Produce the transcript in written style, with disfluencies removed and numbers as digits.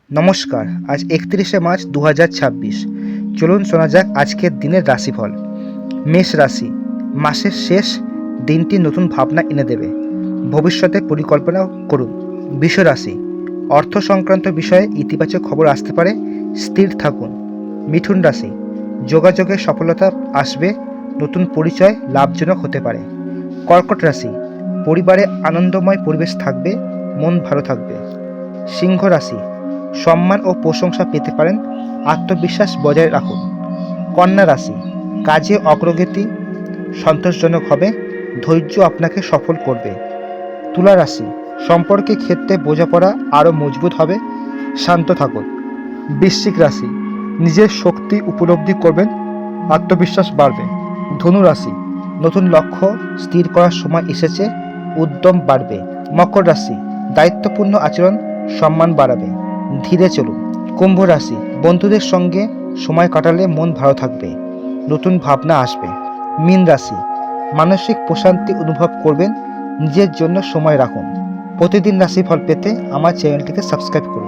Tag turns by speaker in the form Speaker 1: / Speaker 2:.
Speaker 1: নমস্কার। আজ ৩১শে মার্চ ২০২৬। চলুন শোনা যাক আজকের দিনের রাশিফল। মেষ রাশি, মাসের শেষ দিনটি নতুন ভাবনা এনে দেবে, ভবিষ্যতে পরিকল্পনা করুন। বৃষ রাশি, অর্থ সংক্রান্ত বিষয়ে ইতিবাচক খবর আসতে পারে, স্থির থাকুন। মিথুন রাশি, যোগাযোগে সফলতা আসবে, নতুন পরিচয় লাভজনক হতে পারে। কর্কট রাশি, পরিবারে আনন্দময় পরিবেশ থাকবে, মন ভালো থাকবে। সিংহ রাশি, সম্মান ও প্রশংসা পেতে পারেন, আত্মবিশ্বাস বজায় রাখুন। কন্যা রাশি, কাজে অগ্রগতি সন্তোষজনক হবে, ধৈর্য আপনাকে সফল করবে। তুলা রাশি, সম্পর্কে ক্ষেত্রে বোঝাপড়া আরও মজবুত হবে, শান্ত থাকুন। বৃশ্চিক রাশি, নিজের শক্তি উপলব্ধি করবেন, আত্মবিশ্বাস বাড়বে। ধনু রাশি, নতুন লক্ষ্য স্থির করার সময় এসেছে, উদ্যম বাড়বে। মকর রাশি, দায়িত্বপূর্ণ আচরণ সম্মান বাড়াবে, ধীরে চলুন। কুম্ভ রাশি, বন্ধুদের সঙ্গে সময় কাটালে মন ভালো থাকবে, নতুন ভাবনা আসবে। মীন রাশি, মানসিক প্রশান্তি অনুভব করবেন, নিজের জন্য সময় রাখুন। প্রতিদিন রাশিফল পেতে আমার চ্যানেলটিকে সাবস্ক্রাইব করুন।